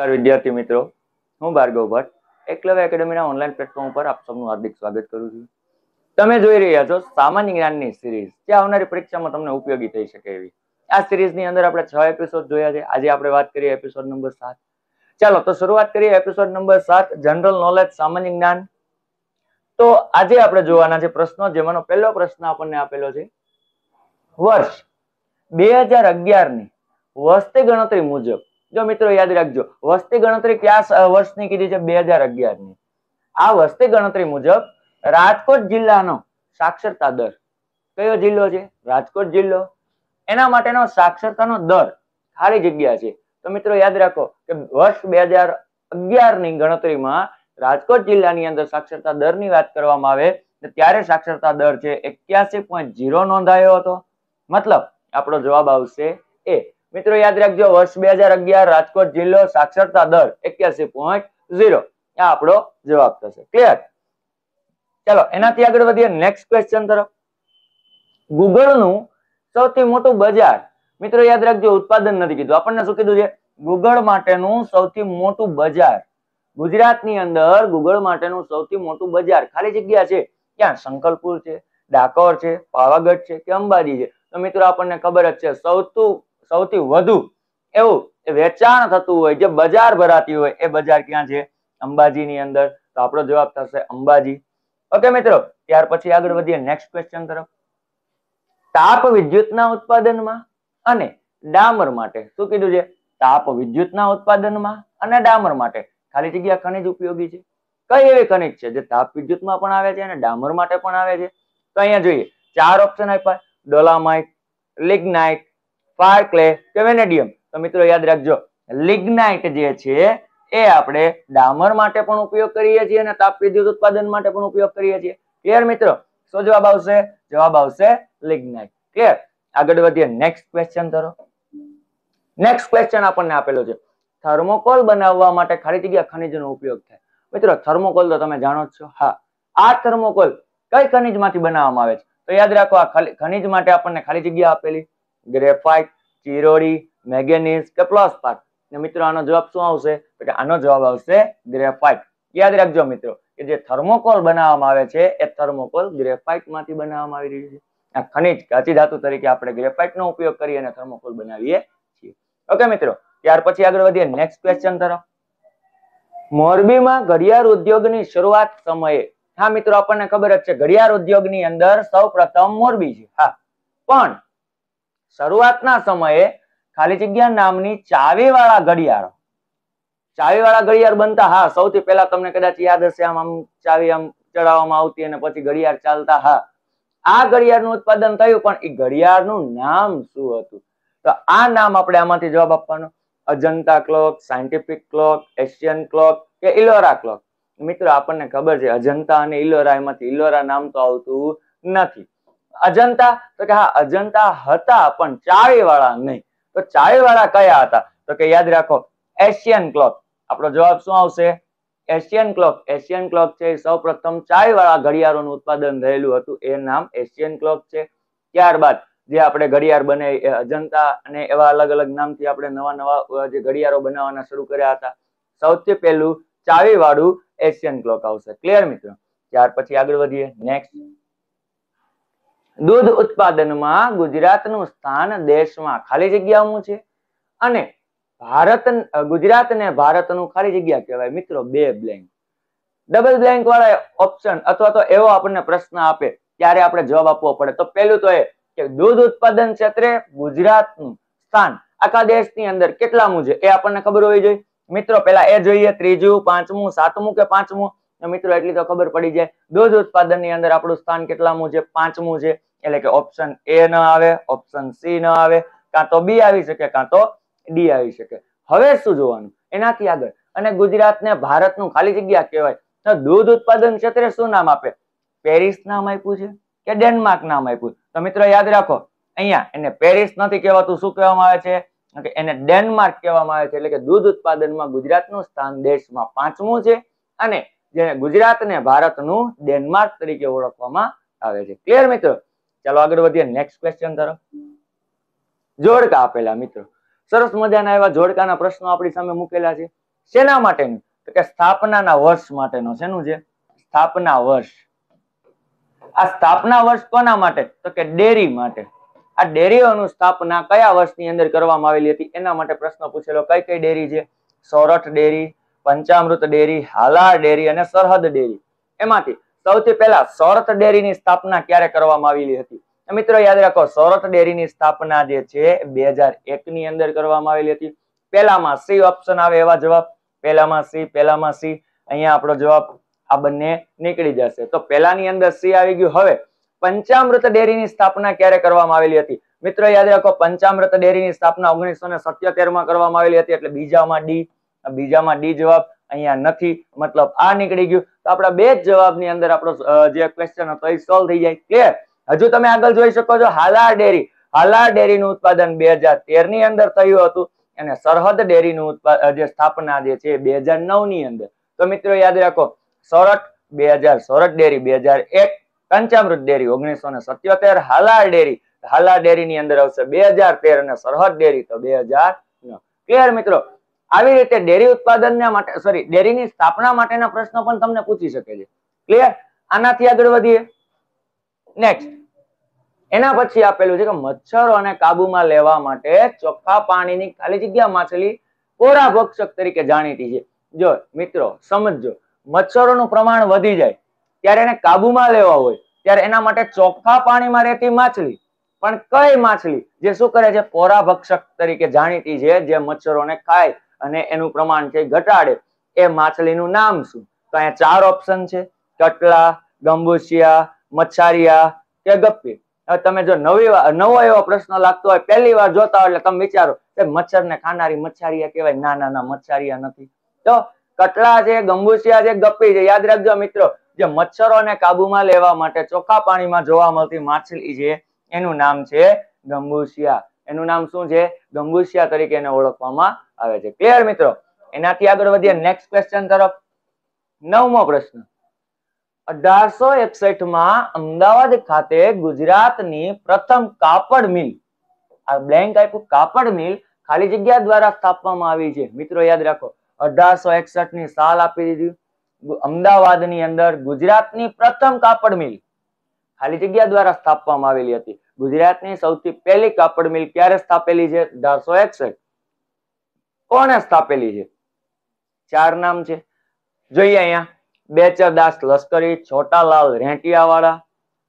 નમસ્કાર વિદ્યાર્થી મિત્રો, હું ભાર્ગવ ભટ્ટ એકલવ્ય એકેડમીના ઓનલાઈન પ્લેટફોર્મ પર આપ સૌનું હાર્દિક સ્વાગત કરું છું. તમે જોઈ રહ્યા છો સામાન્ય જ્ઞાનની સિરીઝ, જે આવનારી પરીક્ષામાં તમને ઉપયોગી થઈ શકે એવી. આ સિરીઝની અંદર આપણે 6 એપિસોડ જોયા છે. આજે આપણે વાત કરીએ એપિસોડ નંબર 7. ચાલો તો શરૂઆત કરીએ એપિસોડ નંબર 7, જનરલ નોલેજ, સામાન્ય જ્ઞાન. તો આજે આપણે જોવાના છે પ્રશ્નો, જેમાંનો પહેલો પ્રશ્ન આપણને આપેલો છે. વર્ષ 2011 ની વસ્તી ગણતરી મુજબ, જો મિત્રો યાદ રાખજો, વસ્તી ગણતરી કયા વર્ષની કીધી છે? 2011 ની. આ વસ્તી ગણતરી મુજબ રાજકોટ જિલ્લાનો સાક્ષરતા દર, કયો જિલ્લો છે? રાજકોટ જિલ્લો. એના માટેનો સાક્ષરતાનો દર ખાલી જગ્યા છે. તો મિત્રો યાદ રાખો કે વર્ષ 2011 ની ગણતરીમાં રાજકોટ જિલ્લાની અંદર સાક્ષરતા દરની વાત કરવામાં આવે તો ત્યારે સાક્ષરતા દર છે 81.0 નોંધાયો હતો. મતલબ આપણો જવાબ આવશે એ. મિત્રો યાદ રાખજો, વર્ષ 2011 રાજકોટ જિલ્લો, સાક્ષરતા દર 81.0. આ આપણો જવાબ થશે. ક્લિયર? ચાલો એનાથી આગળ વધીએ નેક્સ્ટ ક્વેશ્ચન તરફ. ગૂગલ નું સૌથી મોટું બજાર, મિત્રો યાદ રાખજો, ઉત્પાદન નથી કીધું, આપણને શું કીધું છે? ગૂગલ માટેનું સૌથી મોટું બજાર. ગુજરાતની અંદર ગૂગલ માટેનું સૌથી મોટું બજાર ખાલી જગ્યા છે ક્યાં? સંકલપુર છે, ડાકોર છે, પાવાગઢ છે કે અંબાજી છે? તો મિત્રો આપણને ખબર જ છે, સૌથી વધુ એવું વેચાણ થતું હોય, જે બજાર ભરાતી હોય, એ બજાર ક્યાં છે? અંબાજીની અંદર. તો આપણો જવાબ થશે અંબાજી. ઓકે મિત્રો, ત્યાર પછી આગળ વધીએ નેક્સ્ટ ક્વેશ્ચન તરફ. તાપ વિદ્યુતના ઉત્પાદનમાં અને ડામર માટે શું કીધું છે? તાપ વિદ્યુતના ઉત્પાદનમાં અને ડામર માટે ખાલી જગ્યા ખનિજ ઉપયોગી છે. કઈ એવી ખનિજ છે જે તાપ વિદ્યુતમાં પણ આવે છે અને ડામર માટે પણ આવે છે? તો અહીંયા જોઈએ 4 ઓપ્શન આપ્યા: ડોલામાઇટ, લિગ્નાઇટ, ફાયર ક્લે કે વેનેડિયમ. તો મિત્રો યાદ રાખજો, લિગ્નાઇટ જે છે એ આપણે ડામર માટે પણ ઉપયોગ કરીએ છીએ અને તાપ વિદ્યુત ઉત્પાદન માટે પણ ઉપયોગ કરીએ છીએ. ક્લિયર મિત્રો? શું જવાબ આવશે? જવાબ આવશે લિગ્નાઇટ. ક્લિયર? આગળ વધીએ નેક્સ્ટ ક્વેશ્ચન તરફ. નેક્સ્ટ ક્વેશ્ચન આપણને આપેલો છે, થર્મોકોલ બનાવવા માટે ખાલી જગ્યા ખનિજનો ઉપયોગ થાય. મિત્રો થર્મોકોલ તો તમે જાણો જ છો. હા, આ થર્મોકોલ કઈ ખનિજમાંથી બનાવવામાં આવે છે? તો યાદ રાખો, આ ખનિજ માટે આપણને ખાલી જગ્યા આપેલી: ગ્રેફાઇટ, ચિરોડી, મેંગેનીઝ કે ફ્લોસ્પાર. મિત્રો આનો જવાબ શું આવશે? તો કે આનો જવાબ આવશે ગ્રેફાઇટ. યાદ રાખજો મિત્રો કે જે થર્મોકોલ બનાવવામાં આવે છે એ થર્મોકોલ ગ્રેફાઇટ માંથી બનાવવામાં આવી રહ્યું છે. આ ખનિજ કાચી ધાતુ તરીકે આપણે ગ્રેફાઇટ નો ઉપયોગ કરી અને થર્મોકોલ બનાવીએ છીએ. ઓકે મિત્રો, ત્યાર પછી આગળ વધીએ નેક્સ્ટ ક્વેશ્ચન તરફ. મોરબીમાં ઘડિયાળ ઉદ્યોગની શરૂઆત સમયે, હા મિત્રો આપણને ખબર જ છે, ઘડિયાળ ઉદ્યોગની અંદર સૌપ્રથમ મોરબી છે. હા, પણ શરૂઆતના સમયે ખાલી જગ્યા નામની ચાવીવાળા ઘડિયાળ બનતા. હા, સૌથી પહેલા તમને કદાચ યાદ હશે, આમ ચાવી આમ ચડાવવામાં આવતી અને પછી ઘડિયાળ ચાલતા. હા, આ ઘડિયાળનું ઉત્પાદન થયું, પણ એ ઘડિયાળનું નામ શું હતું? તો આ નામ આપણે આમાંથી જવાબ આપવાનો: Ajanta clock, scientific clock, Asian clock કે ઇલોરા ક્લોક. મિત્રો આપણને ખબર છે, અજંતા અને ઇલોરા, એમાંથી ઇલોરા નામ તો આવતું નથી. અજંતા, તો કે હા અજંતા હતા, પણ ચાવી વાળા નહીં. તો ચાવી વાળા કયા હતા? તો કે યાદ રાખો, એશિયન ક્લોક. આપણો જવાબ શું આવશે? Asian clock. એશિયન ક્લોક છે સૌપ્રથમ ચાવી વાળા ઘડિયાળોનું ઉત્પાદન થયેલું હતું, એ નામ એશિયન ક્લોક છે. ત્યારબાદ જે આપણે ઘડિયાળ બને અજંતા અને એવા અલગ અલગ નામથી આપણે નવા જે ઘડિયાળો બનાવવાના શરૂ કર્યા હતા. સૌથી પહેલું ચાવી વાળું એશિયન ક્લોક આવશે. ક્લિયર મિત્રો? ત્યાર પછી આગળ વધીએ નેક્સ્ટ. દૂધ ઉત્પાદનમાં ગુજરાતનું સ્થાન દેશમાં ખાલી જગ્યામાં છે અને ગુજરાત ને ભારતનું ખાલી જગ્યા કહેવાય. મિત્રો બે બ્લેન્ક, ડબલ બ્લેન્ક વાળા ઓપ્શન અથવા તો એવો આપણને પ્રશ્ન આપે ત્યારે આપણે જવાબ આપવો પડે. તો પહેલું તો એ કે દૂધ ઉત્પાદન ક્ષેત્રે ગુજરાતનું સ્થાન આખા દેશની અંદર કેટલામું છે એ આપણને ખબર હોવી જોઈએ. મિત્રો પહેલા એ જોઈએ, ત્રીજું, પાંચમું, સાતમું કે પાંચમું? મિત્રો એટલી તો ખબર પડી જાય, દૂધ ઉત્પાદન ની અંદર આપણું સ્થાન કેટલામું છે? પાંચમું છે. એટલે કે ઓપ્શન એ ન આવે, ઓપ્શન સી ન આવે, કાં તો બી આવી શકે, કાં તો ડી આવી શકે. હવે શું જોવાનું એનાથી આગળ? અને ગુજરાતને ભારતનું ખાલી જગ્યા કહેવાય તો દૂધ ઉત્પાદન ક્ષેત્રે શું નામ આપે? પેરિસ નામ આપ્યું છે કે ડેનમાર્ક નામ આપ્યું? તો મિત્રો યાદ રાખો, અહીંયા એને પેરિસ નથી કહેવાતું, શું કહેવામાં આવે છે? એને ડેનમાર્ક કહેવામાં આવે છે. એટલે કે દૂધ ઉત્પાદનમાં ગુજરાતનું સ્થાન દેશમાં પાંચમું છે અને જેને ગુજરાત ને ભારતનું ડેનમાર્ક તરીકે ઓળખવામાં આવે છે. ક્લિયર મિત્રો? ચાલો આગળ વધીએ નેક્સ્ટ ક્વેશ્ચન તરફ. જોડકા આપેલા મિત્રો, સરસ મજાના એવા જોડકાના પ્રશ્નો આપણી સામે મૂકેલા છે. શેના માટેનું? તો કે સ્થાપનાના વર્ષ માટેનો. શેનું છે? સ્થાપના વર્ષ. આ સ્થાપના વર્ષ કોના માટે? તો કે ડેરી માટે. આ ડેરીઓનું સ્થાપના કયા વર્ષની અંદર કરવામાં આવેલી હતી એના માટે પ્રશ્ન પૂછેલો. કઈ કઈ ડેરી છે? Sorath dairy, Panchamrut dairy, Halar dairy અને સરહદ ડેરી. એમાંથી સૌથી પહેલા સોરઠ ડેરીની સ્થાપના ક્યારે કરવામાં આવેલી હતી? મિત્રો યાદ રાખો, સોરઠ ડેરીની સ્થાપના જે છે 2001 ની અંદર કરવામાં આવેલી હતી. પહેલામાં સી ઓપ્શન આવે એવા જવાબ. પહેલામાં સી. અહીંયા આપણો જવાબ આ બંને નીકળી જશે. તો પહેલાની અંદર સી આવી ગયું. હવે પંચામૃત ડેરીની સ્થાપના ક્યારે કરવામાં આવેલી હતી? મિત્રો યાદ રાખો, પંચામૃત ડેરીની સ્થાપના 1977 માં કરવામાં આવેલી હતી. એટલે બીજામાં ડી જવાબ અહીંયા નથી, મતલબ આ નીકળી ગયું. તો આપણા બે જ જવાબની અંદર આપણો જે ક્વેશ્ચન હતો એ સોલ્વ થઈ જાય. ક્લિયર? હજુ તમે આગળ જોઈ શકો છો હાલાર ડેરીનું ઉત્પાદન 2013 ની અંદર થયું હતું અને સરહદ ડેરીનું જે સ્થાપના જે છે 2009 ની અંદર. તો મિત્રો યાદ રાખો, Sorath 2000, Sorath dairy 2001, Panchamrut dairy 1977, Halar dairy ની અંદર આવશે 2013 અને સરહદ ડેરી તો 2009. ક્લિયર મિત્રો? આવી રીતે ડેરી ઉત્પાદનના માટે ડેરીની સ્થાપના માટેના પ્રશ્નો પણ તમને પૂછી શકે છે. ક્લિયર? આનાથી આગળ વધીએ. નેક્સ્ટ એના પછી આપેલું છે કે મચ્છરોને કાબુમાં લેવા માટે ચોખ્ખા પાણીની ખાલી જગ્યા માછલી પોરાભક્ષક તરીકે જાણીતી છે. જો મિત્રો સમજો, મચ્છરોનું પ્રમાણ વધી જાય ત્યારે એને કાબુમાં લેવા હોય ત્યારે એના માટે ચોખ્ખા પાણીમાં રહેતી માછલી, પણ કઈ માછલી જે શું કરે છે? પોરાભક્ષક તરીકે જાણીતી છે, જે મચ્છરોને ખાય અને એનું પ્રમાણ છે ઘટાડે. એ માછલીનું નામ શું? તો અહીંયા 4 ઓપ્શન છે: કટલા, ગંબુસિયા, મચ્છારિયા કે ગપ્પી. હવે તમે જો નવો એવો પ્રશ્ન લાગતો હોય, પહેલી વાર જોતા હોય એટલે તમે વિચારો કે મચ્છર ને ખાનારી મચ્છારિયા કહેવાય. ના, મચ્છારિયા નથી. તો કટલા છે, ગંબુસિયા છે, ગપ્પી છે. યાદ રાખજો મિત્રો, જે મચ્છરોને કાબુમાં લેવા માટે ચોખ્ખા પાણીમાં જોવા મળતી માછલી છે એનું નામ છે ગંબુસિયા. એનું નામ શું છે? ગંબુસિયા તરીકે એને ઓળખવામાં આવે છે. ક્લિયર મિત્રો? એનાથી આગળ વધીએ નેક્સ્ટ ક્વેશ્ચન તરફ. 9મો પ્રશ્ન. 1861 માં અમદાવાદ ખાતે ગુજરાતની પ્રથમ કાપડ મિલ, આ બ્લેન્ક આપ્યું, કાપડ મિલ ખાલી જગ્યા દ્વારા સ્થાપવામાં આવી છે. મિત્રો યાદ રાખો, 1861 ની સાલ આપી દીધી. અમદાવાદની અંદર ગુજરાતની પ્રથમ કાપડ મિલ ખાલી જગ્યા દ્વારા સ્થાપવામાં આવેલી હતી. ગુજરાતની સૌથી પહેલી કાપડ મિલ ક્યારે સ્થાપેલી છે? 1861. કોણે સ્થાપેલી છે? 4 નામ છે, જોઈએ અહીંયા. બેચરદાસ લશ્કરી, છોટાલાલ રેટિયાવાળા,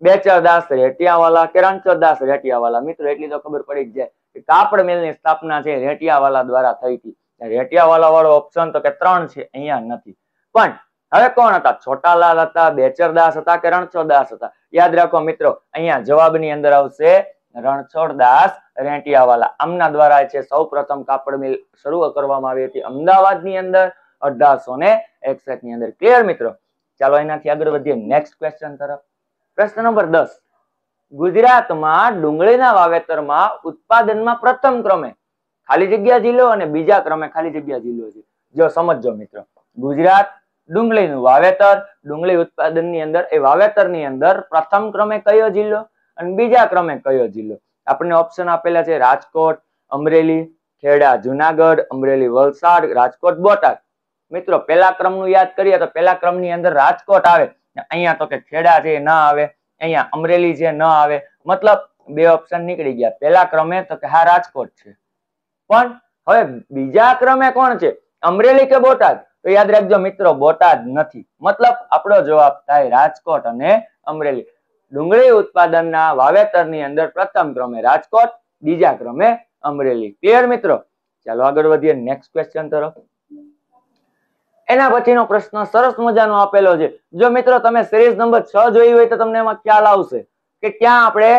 બેચરદાસ રેટિયાવાળા કે રણછોડદાસ રેટિયાવાળા. મિત્રો એટલી તો ખબર પડી જ જાય કે કાપડ મિલની સ્થાપના છે રેટિયાવાળા દ્વારા થઈ હતી. રેટિયાવાળા વાળો ઓપ્શન તો કે 3 છે, અહીંયા નથી. પણ હવે કોણ હતા? છોટાલાલ હતા, બેચરદાસ હતા કે રણછોડદાસ હતા? યાદ રાખો મિત્રો, અહીંયા જવાબની અંદર આવશે રણછોડદાસ રેટિયાવાળા. આમના દ્વારા છે સૌ પ્રથમ કાપડ મિલ શરૂ કરવામાં આવી હતી અમદાવાદની અંદર 1861 ની અંદર. ક્લિયર મિત્રો? ચાલો એનાથી આગળ વધીએ નેક્સ્ટ ક્વેશ્ચન તરફ. પ્રશ્ન નંબર 10. ગુજરાતમાં ડુંગળીના વાવેતરમાં ઉત્પાદનમાં પ્રથમ ક્રમે ખાલી જગ્યા જિલ્લો અને બીજા ક્રમે ખાલી જગ્યા જિલ્લો છે. જો સમજો મિત્રો, ગુજરાત ડુંગળીનું વાવેતર, ડુંગળી ઉત્પાદનની અંદર એ વાવેતરની અંદર પ્રથમ ક્રમે કયો જિલ્લો અને બીજા ક્રમે કયો જિલ્લો? આપણને ઓપ્શન આપેલા છે રાજકોટ, અમરેલી, ખેડા જુનાગઢ, અમરેલી વલસાડ, રાજકોટ બોટાદ. મિત્રો પહેલા ક્રમનું યાદ કરીએ તો પહેલા ક્રમની અંદર રાજકોટ આવે. અહીંયા તો કે ખેડા છે ના આવે, અહીંયા અમરેલી છે ન આવે. મતલબ 2 ઓપ્શન નીકળી ગયા. પહેલા ક્રમે તો કે હા રાજકોટ છે, પણ હવે બીજા ક્રમે કોણ છે? અમરેલી કે બોટાદ? તો યાદ રાખજો મિત્રો, બોટાદ નથી. મતલબ આપણો જવાબ થાય રાજકોટ અને અમરેલી. ડુંગળી ઉત્પાદનના વાવેતરની અંદર પ્રથમ ક્રમે રાજકોટ, બીજા ક્રમે અમરેલી. ક્લિયર મિત્રો? ચાલો આગળ વધીએ નેક્સ્ટ ક્વેશ્ચન તરફ. એના પછીનો પ્રશ્ન સરસ મજાનો આપેલો છે. જો મિત્રો તમે સિરીઝ નંબર 6 જોઈ હોય તો તમને એમાં ખ્યાલ આવશે કે ક્યાં આપણે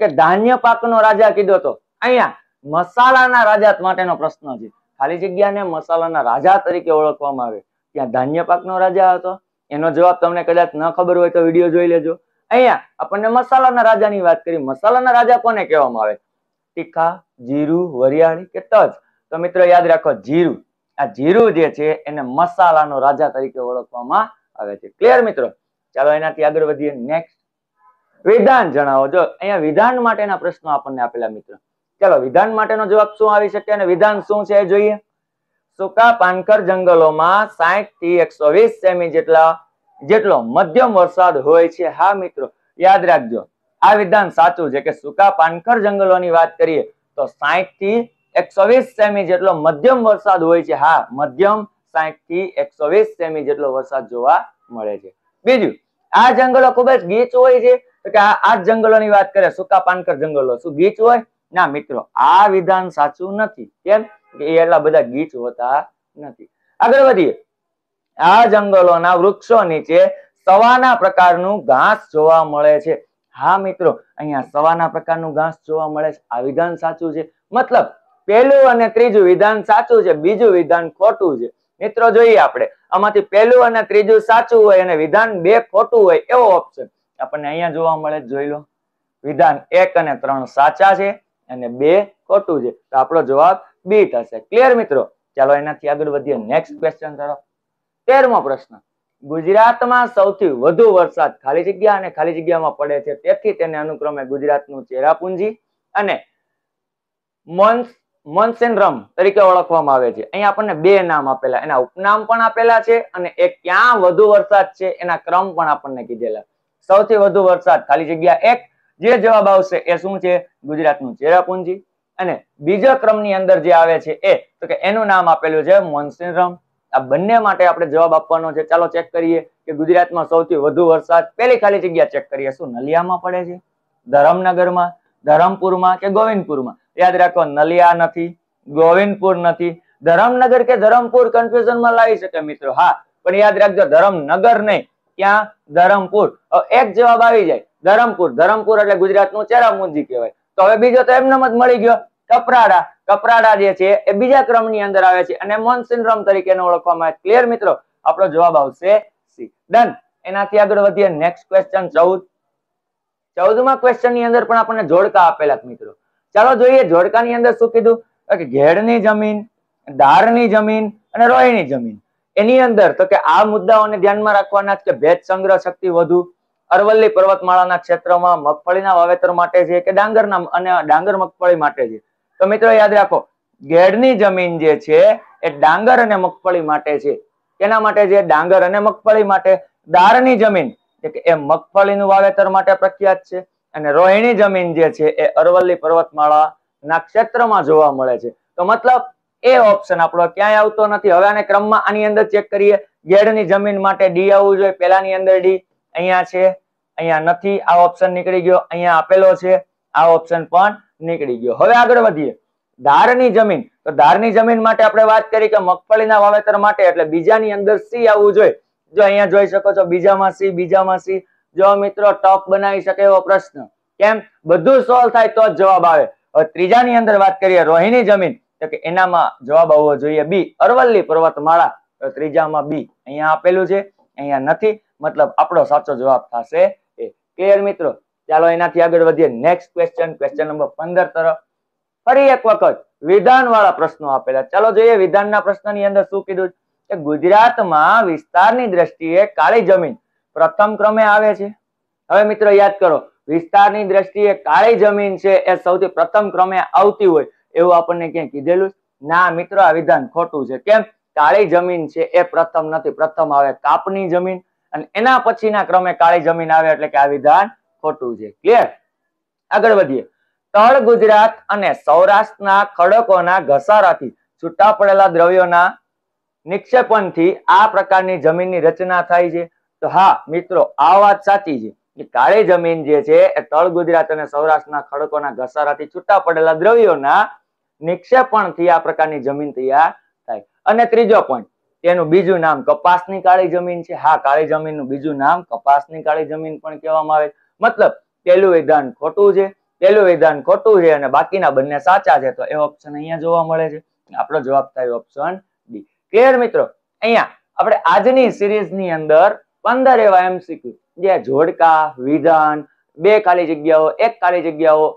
કે ધાન્ય પાકનો રાજા કીધો હતો. અહીંયા મસાલાના રાજા માટેનો પ્રશ્ન છે. ખાલી જગ્યાને મસાલાના રાજા તરીકે ઓળખવામાં આવે. ત્યાં ધાન્ય પાકનો રાજા હતો. એનો જવાબ તમને કદાચ ન ખબર હોય તો વિડીયો જોઈ લેજો. અહીંયા આપણને મસાલાના રાજાની વાત કરી. મસાલાના રાજા કોને કહેવામાં આવે? તીખા, જીરું, વરિયાળી કે તજ? તો મિત્રો યાદ રાખો, જીરું. આ જીરું જે છે એને મસાલાનો રાજા તરીકે ઓળખવામાં આવે છે. ક્લિયર મિત્રો? ચાલો એનાથી આગળ વધીએ નેક્સ્ટ. વિધાન જણાવો. જો અહીંયા વિધાન માટેના પ્રશ્નો આપણને આપેલા મિત્રો. ચાલો વિધાન માટેનો જવાબ શું આવી શકે અને વિધાન શું છે એ જોઈએ. સૂકા પાનખર જંગલોમાં 60 થી 120 સેમી જેટલો મધ્યમ વરસાદ હોય છે. હા મિત્રો યાદ રાખજો, આ વિધાન સાચું છે કે સૂકા પાનખર જંગલોની વાત કરીએ તો 60 થી 120 સેમી જેટલો મધ્યમ વરસાદ હોય છે. હા, મધ્યમ 60 થી 120 સેમી જેટલો વરસાદ જોવા મળે છે. બીજું, આ જંગલો ખૂબ જ ગીચ હોય છે તો કે આ જંગલોની વાત કરે સૂકા પાનખર જંગલો શું ગીચ હોય? ના મિત્રો, આ વિધાન સાચું નથી. કેમ કે એ એટલા બધા ગીચ હોતા નથી. આગળ વધીએ. આ જંગલોના વૃક્ષો નીચે સવાના પ્રકારનું ઘાસ જોવા મળે છે. હા મિત્રો, અહીંયા સવાના પ્રકારનું ઘાસ જોવા મળે છે. આ વિધાન સાચું છે. મતલબ પહેલું અને ત્રીજું વિધાન સાચું છે, બીજું વિધાન ખોટું છે. મિત્રો જોઈએ આપણે, આમાંથી પહેલું અને ત્રીજું સાચું હોય અને વિધાન 2 ખોટું હોય એવો ઓપ્શન આપણને અહીંયા જોવા મળે. જોઈ લો, વિધાન 1 અને 3 સાચા છે અને 2 ખોટું છે. તો આપણો જવાબ બી થશે. ક્લિયર મિત્રો? ચાલો એનાથી આગળ વધીએ નેક્સ્ટ ક્વેશ્ચન તરફ. 13મો પ્રશ્ન. ગુજરાતમાં સૌથી વધુ વરસાદ ખાલી જગ્યા અને ખાલી જગ્યામાં પડે છે, તેથી તેને અનુક્રમે ગુજરાતનું ચેરાપુંજી અને મોન્સેનરમ તરીકે ઓળખવામાં આવે છે. અહીંયા આપણને 2 નામ આપેલા, એના ઉપનામ પણ આપેલા છે અને એ ક્યાં વધુ વરસાદ છે એના ક્રમ પણ આપણને કીધેલા. સૌથી વધુ વરસાદ ખાલી જગ્યા 1, જે જવાબ આવશે એ શું છે? ગુજરાતનું ચેરાપુંજી. અને બીજા ક્રમની અંદર જે આવે છે એ તો કે એનું નામ આપેલું છે મોન્સેનરમ. આ બંને માટે આપણે જવાબ આપવાનો છે. ચાલો ચેક કરીએ કે ગુજરાતમાં સૌથી વધુ વરસાદ પહેલી ખાલી જગ્યા ચેક કરીએ. શું નલિયામાં પડે છે, ધરમનગરમાં, ધરમપુરમાં કે ગોવિંદપુરમાં? યાદ રાખો, નલિયા નથી, ગોવિંદપુર નથી. ધરમનગર કે ધરમપુર કન્ફ્યુઝનમાં લાવી શકે મિત્રો. હા, પણ યાદ રાખજો ધરમનગર નહીં, ક્યાં? ધરમપુર. એક જવાબ આવી જાય ધરમપુર. ધરમપુર એટલે ગુજરાતનું ચેરાપુંજી કહેવાય. તો હવે બીજો તો એમનેમ જ મળી ગયો, કપરાડા. કપરાડા જે છે એ બીજા ક્રમની અંદર આવે છે અને મોન્સેનરમ તરીકે ઓળખવામાં આવે. ક્લિયર મિત્રો? આપણો જવાબ આવશે સી. ડન. એનાથી આગળ વધીએ નેક્સ્ટ ક્વેશ્ચન 14. 14મા ક્વેશ્ચન ની અંદર પણ આપણને જોડકા આપેલા મિત્રો. ચાલો જોઈએ જોડકાની અંદર શું કીધું કે ઘેડની જમીન, ધારની જમીન અને રોયની જમીન. એની અંદર તો કે આ મુદ્દાઓને ધ્યાનમાં રાખવાના છે કે ભેજ સંગ્રહ શક્તિ વધુ અરવલ્લી પર્વતમાળાના ક્ષેત્રમાં મગફળીના વાવેતર માટે છે કે ડાંગરના અને ડાંગર મગફળી માટે છે. તો મિત્રો યાદ રાખો, ઘેડની જમીન જે છે એ ડાંગર અને મગફળી માટે છે. કેના માટે છે? ડાંગર અને મગફળી માટે. ધારની જમીન એ મગફળીનું વાવેતર માટે પ્રખ્યાત છે અને રોહિણી જમીન જે છે એ અરવલ્લી પર્વતમાળાના ક્ષેત્રમાં જોવા મળે છે. તો મતલબ એ ઓપ્શન આપણો ક્યાંય આવતો નથી. હવે આને ક્રમમાં આની અંદર ચેક કરીએ. ઘેડની જમીન માટે ડી આવવું જોઈએ. પહેલાની અંદર ડી અહીંયા છે, અહીંયા નથી, આ ઓપ્શન નીકળી ગયો. અહીંયા આપેલો છે, આ ઓપ્શન પણ નીકળી ગયો. હવે આગળ વધીએ. ધારની જમીન, તો ધારની જમીન માટે આપણે વાત કરી કે મગફળીના વાવેતર માટે, એટલે બીજાની અંદર સી આવવું જોઈએ. જો અહીંયા જોઈ શકો છો, બીજામાં સી, બીજામાં સી. જો મિત્રો ટફ બનાવી શકે એવો પ્રશ્ન. કેમ? બધું સોલ્વ થાય તો જ જવાબ આવે. હવે ત્રીજાની અંદર વાત કરીએ રોહિણી જમીન, તો કે એનામાં જવાબ આવવો જોઈએ બી, અરવલ્લી પર્વતમાળા. તો ત્રીજામાં બી અહીંયા આપેલું છે, અહીંયા નથી. મતલબ આપણો સાચો જવાબ થશે એ. ક્લિયર મિત્રો? ચાલો એનાથી આગળ વધીએ નેક્સ્ટ ક્વેશ્ચન, ક્વેશ્ચન નંબર 15 તરફ. ફરી એક વખત વિધાન વાળા પ્રશ્નો આપેલા. ચાલો જોઈએ વિધાનના પ્રશ્નની અંદર શું કીધું કે ગુજરાતમાં વિસ્તારની દ્રષ્ટિએ કાળી જમીન પ્રથમ ક્રમે આવે છે. હવે મિત્રો યાદ કરો, વિસ્તારની દ્રષ્ટિએ કાળી જમીન છે એ સૌથી પ્રથમ ક્રમે આવતી હોય એવું આપણને ક્યાંય કીધેલું? ના મિત્રો, આ વિધાન ખોટું છે. કેમ? કાળી જમીન છે એ પ્રથમ નથી. પ્રથમ આવે કાપની જમીન અને એના પછીના ક્રમે કાળી જમીન આવે, એટલે કે આ વિધાન ખોટું છે. ક્લિયર? આગળ વધીએ. તળ ગુજરાત અને સૌરાષ્ટ્રના ખડકોના ઘસારાથી છૂટા પડેલા દ્રવ્યોના નિક્ષેપણથી આ પ્રકારની જમીનની રચના થાય છે. તો હા મિત્રો, આ વાત સાચી છે કે કાળી જમીન જે છે એ તળ ગુજરાત અને સૌરાષ્ટ્રના ખડકોના ઘસારાથી છૂટા પડેલા દ્રવ્યોના નિક્ષેપણથી આ પ્રકારની જમીન તૈયાર થાય. અને ત્રીજો પોઈન્ટ, તેનું બીજું નામ કપાસની કાળી જમીન છે. હા, કાળી જમીનનું બીજું નામ કપાસની કાળી જમીન પણ કહેવામાં આવે. મતલબ પહેલું વિધાન ખોટું છે, પહેલું વિધાન ખોટું છે અને બાકીના બંને સાચા છે. તો એ ઓપ્શન અહીંયા જોવા મળે છે. આપણો જવાબ થાય ઓપ્શન ડી. ક્લિયર મિત્રો? અહીંયા આપણે આજની સિરીઝની અંદર 15 એવા MCQ, જે જોડકા, વિધાન, 2 ખાલી જગ્યાઓ, 1 ખાલી જગ્યાઓ,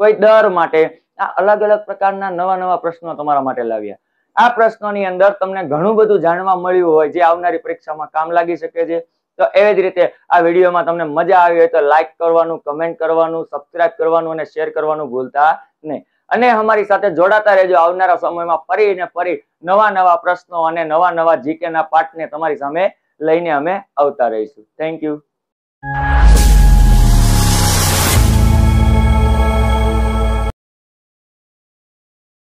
કોઈ દર માટે, આ અલગ અલગ પ્રકારના નવા નવા પ્રશ્નો તમારા માટે લાવ્યા. આ પ્રશ્નોની અંદર તમને ઘણું બધું જાણવા મળ્યું હોય જે આવનારી પરીક્ષામાં કામ લાગી શકે છે. તો એવી જ રીતે આ વિડીયોમાં તમને મજા આવી હોય તો લાઈક કરવાનું, કમેન્ટ કરવાનું, સબસ્ક્રાઇબ કરવાનું અને શેર કરવાનું ભૂલતા નહીં. અને અમારી સાથે જોડાતા રહેજો. આવનારા સમયમાં ફરી ને ફરી નવા પ્રશ્નો અને નવા જીકે ના પાઠને તમારી સામે લઈને અમે આવતા રહીશું. Thank you.